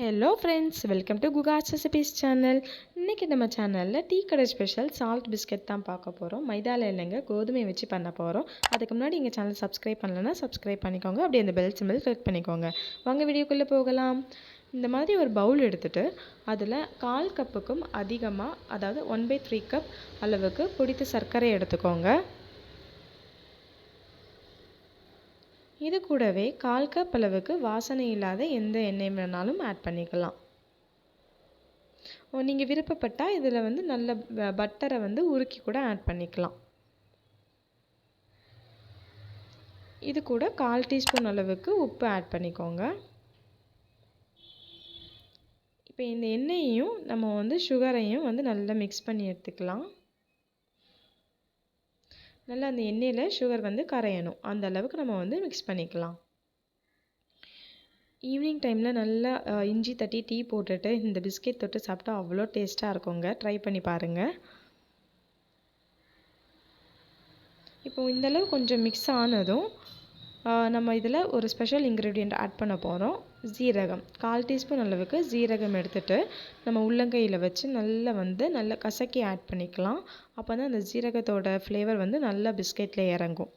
Hello friends, welcome to குகாஸ் recipes channel. இன்றைக்கி நம்ம சேனலில் டீ கடை ஸ்பெஷல் சால்ட் பிஸ்கெட் தான் பார்க்க போகிறோம். மைதாவில் இல்லைங்க, கோதுமை வச்சு பண்ண போகிறோம். அதுக்கு முன்னாடி எங்கள் சேனல் சப்ஸ்கிரைப் பண்ணலன்னா சப்ஸ்கிரைப் பண்ணிக்கோங்க. அப்படியே அந்த பெல் சிம்பிள் கிளிக் பண்ணிக்கோங்க. வாங்க வீடியோக்குள்ளே போகலாம். இந்த மாதிரி ஒரு பவுல் எடுத்துகிட்டு அதில் 1/4 கப்புக்கும் அதிகமாக, அதாவது 1/3 கப் அளவுக்கு பொடித்த சர்க்கரை எடுத்துக்கோங்க. இது கூடவே 1/4 கப் அளவுக்கு வாசனை இல்லாத எந்த எண்ணெய் வேணாலும் ஆட் பண்ணிக்கலாம். நீங்கள் விருப்பப்பட்டால் இதில் நல்ல பட்டரை உருக்கி கூட ஆட் பண்ணிக்கலாம். இது கூட 1/4 டீஸ்பூன் அளவுக்கு உப்பு ஆட் பண்ணிக்கோங்க. இப்போ இந்த எண்ணெயையும் நம்ம சுகரையும் நல்லா மிக்ஸ் பண்ணி எடுத்துக்கலாம். நல்லா அந்த எண்ணெயில் சுகர் கரையணும், அந்த அளவுக்கு நம்ம மிக்ஸ் பண்ணிக்கலாம். ஈவினிங் டைமில் நல்லா இஞ்சி தட்டி டீ போட்டுட்டு இந்த பிஸ்கெட் தொட்டு சாப்பிட்டா அவ்வளோ டேஸ்ட்டாக இருக்குங்க. ட்ரை பண்ணி பாருங்கள். இப்போ இந்தளவு கொஞ்சம் மிக்ஸ் ஆனதும் நம்ம இதில் ஒரு ஸ்பெஷல் இன்க்ரீடியண்ட் ஆட் பண்ண போகிறோம். ஜீரகம் 1/4 டீஸ்பூன் அளவுக்கு ஜீரகம் எடுத்துகிட்டு நம்ம உள்ளங்கையில் வச்சு நல்லா கசக்கி ஆட் பண்ணிக்கலாம். அப்போ தான் அந்த ஜீரகத்தோட ஃப்ளேவர் நல்லா பிஸ்கெட்டில் இறங்கும்.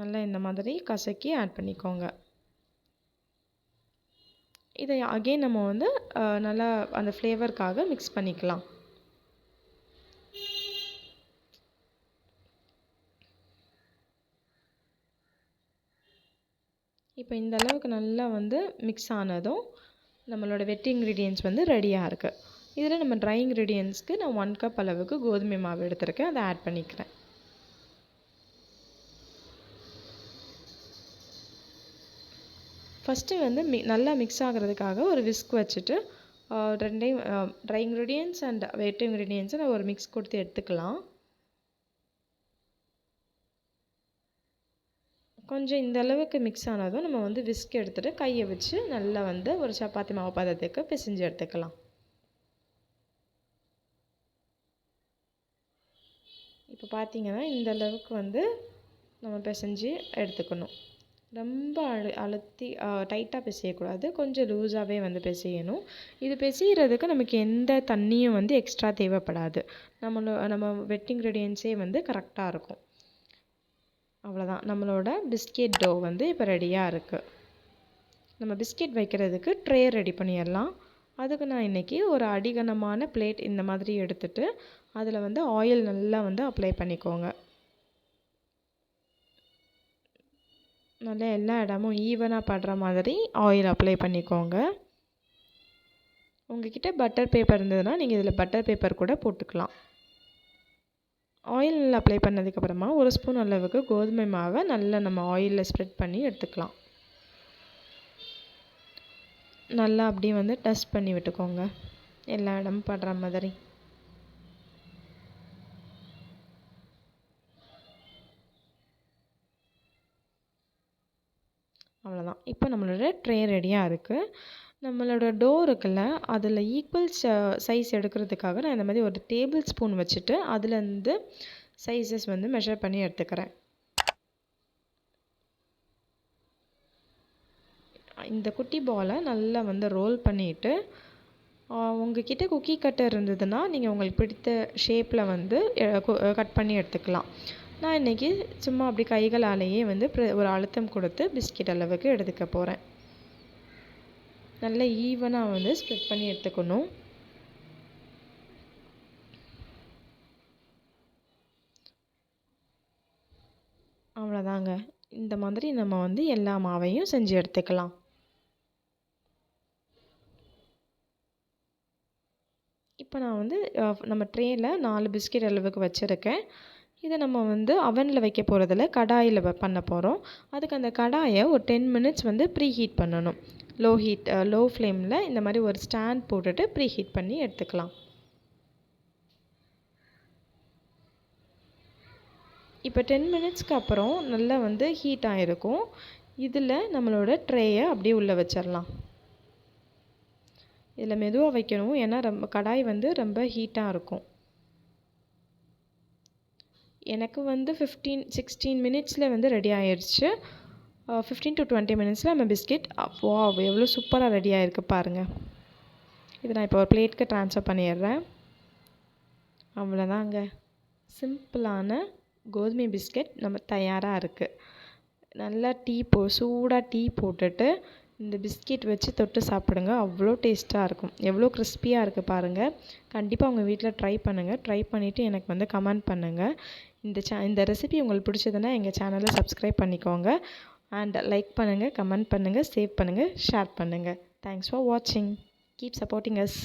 நல்லா இந்த மாதிரி கசக்கி ஆட் பண்ணிக்கோங்க. இதை அகெயின் நம்ம நல்லா அந்த ஃப்ளேவருக்காக மிக்ஸ் பண்ணிக்கலாம். இப்போ இந்த அளவுக்கு நல்லா மிக்ஸ் ஆனதும் நம்மளோட வெட் இன்க்ரீடியன்ட்ஸ் ரெடியாக இருக்குது. இதில் நம்ம ட்ரை இன்க்ரீடியன்ட்ஸ்க்கு நான் 1 கப் அளவுக்கு கோதுமை மாவு எடுத்திருக்கேன், அதை ஆட் பண்ணிக்கிறேன். ஃபஸ்ட்டு நல்லா மிக்ஸ் ஆகிறதுக்காக ஒரு விஸ்க் வச்சுட்டு ரெண்டையும் ட்ரை இன்க்ரீடியன்ட்ஸ் அண்ட் வெட் இன்க்ரீடியன்ட்ஸை நான் ஒரு மிக்ஸ் கொடுத்து எடுத்துக்கலாம். கொஞ்சம் இந்த அளவுக்கு மிக்ஸ் ஆனதும் நம்ம விஸ்க் எடுத்துகிட்டு கையை வச்சு நல்லா ஒரு சப்பாத்தி மாவு பதத்துக்கு பிசைஞ்சு எடுத்துக்கலாம். இப்போ பார்த்தீங்கன்னா இந்த அளவுக்கு நம்ம பிசைஞ்சு எடுத்துக்கணும். ரொம்ப அழுத்தி டைட்டாக பிசையக்கூடாது, கொஞ்சம் லூஸாகவே பிசையணும். இது பிசைகிறதுக்கு நமக்கு எந்த தண்ணியும் எக்ஸ்ட்ரா தேவைப்படாது. நம்ம வெட் இன்க்ரீடியன்ட்ஸே கரெக்டாக இருக்கும். அவ்வளோதான், நம்மளோட பிஸ்கெட் டோ இப்போ ரெடியாக இருக்குது. நம்ம பிஸ்கெட் வைக்கிறதுக்கு ட்ரே ரெடி பண்ணிடலாம். அதுக்கு நான் இன்றைக்கி ஒரு அடிகனமான பிளேட் இந்த மாதிரி எடுத்துகிட்டு அதில் ஆயில் நல்லா அப்ளை பண்ணிக்கோங்க. நல்லா எல்லா இடமும் ஈவனாக படுற மாதிரி ஆயில் அப்ளை பண்ணிக்கோங்க. உங்கள்கிட்ட பட்டர் பேப்பர் இருந்ததுன்னா நீங்கள் இதில் பட்டர் பேப்பர் கூட போட்டுக்கலாம். ஆயில் நல்லா அப்ளை பண்ணதுக்கப்புறமா 1 ஸ்பூன் அளவுக்கு கோதுமை மாவை நல்லா நம்ம ஆயிலில் ஸ்ப்ரெட் பண்ணி எடுத்துக்கலாம். நல்லா அப்படியே டஸ்ட் பண்ணி விட்டுக்கோங்க, எல்லா இடமும் படுற மாதிரி. அவ்வளோதான், இப்போ நம்மளோட ட்ரே ரெடியாக இருக்குது. நம்மளோட டோ இருக்குல்ல, அதில் ஈக்குவல் சைஸ் எடுக்கிறதுக்காக நான் இந்த மாதிரி ஒரு டேபிள் ஸ்பூன் வச்சுட்டு அதுலேருந்து சைஸஸ் மெஷர் பண்ணி எடுத்துக்கிறேன். இந்த குட்டி பாலை நல்லா ரோல் பண்ணிவிட்டு உங்ககிட்ட குக்கி கட்டர் இருந்ததுன்னா நீங்கள் உங்களுக்கு பிடித்த ஷேப்பில் கட் பண்ணி எடுத்துக்கலாம். நான் இன்றைக்கி சும்மா அப்படி கைகளாலேயே ஒரு அழுத்தம் கொடுத்து பிஸ்கெட் அளவுக்கு எடுத்துக்க போகிறேன். நல்லா ஈவனாக ஸ்ப்ரெட் பண்ணி எடுத்துக்கணும். அவ்வளோதாங்க, இந்த மாதிரி நம்ம எல்லா மாவையும் செஞ்சு எடுத்துக்கலாம். இப்போ நான் நம்ம ட்ரேயில் 4 பிஸ்கெட் அளவுக்கு வச்சுருக்கேன். இதை நம்ம அவனில் வைக்க போகிறதில்ல, கடாயில் பண்ண போகிறோம். அதுக்கு அந்த கடாயை ஒரு 10 மினிட்ஸ் ப்ரீ ஹீட் பண்ணணும். லோ ஃப்ளேமில் இந்த மாதிரி ஒரு ஸ்டாண்ட் போட்டுட்டு ப்ரீ ஹீட் பண்ணி எடுத்துக்கலாம். இப்போ 10 மினிட்ஸ்க்கு அப்புறம் நல்லா ஹீட் ஆகிருக்கும். இதில் நம்மளோட ட்ரேயை அப்படியே உள்ளே வச்சிடலாம். இதில் மெதுவாக வைக்கணும், ஏன்னா கடாய் ரொம்ப ஹீட்டாக இருக்கும். எனக்கு 16 மினிட்ஸில் ரெடி ஆயிடுச்சு. 15 to 20 மினிட்ஸில் நம்ம பிஸ்கெட் எவ்வளோ சூப்பராக ரெடி ஆகிருக்கு பாருங்கள். இதை நான் இப்போ ஒரு பிளேட்க்கு ட்ரான்ஸ்ஃபர் பண்ணிடுறேன். அவ்வளோதாங்க, சிம்பிளான கோதுமை பிஸ்கெட் நம்ம தயாராக இருக்குது. நல்லா சூடாக டீ போட்டுட்டு இந்த பிஸ்கெட் வச்சு தொட்டு சாப்பிடுங்க. அவ்வளோ டேஸ்ட்டாக இருக்கும். எவ்வளோ கிறிஸ்பியாக இருக்குது பாருங்கள். கண்டிப்பாக உங்கள் வீட்டில் ட்ரை பண்ணுங்கள். ட்ரை பண்ணிவிட்டு எனக்கு வந்து கமெண்ட் பண்ணுங்கள். இந்த ரெசிபி உங்களுக்கு பிடிச்சதுன்னா எங்கள் சேனலை சப்ஸ்கிரைப் பண்ணிக்கோங்க. அண்ட் லைக் பண்ணுங்கள், கமெண்ட் பண்ணுங்கள், சேவ் பண்ணுங்கள், ஷேர் பண்ணுங்கள். தேங்க்ஸ் ஃபார் வாட்சிங். Keep supporting us.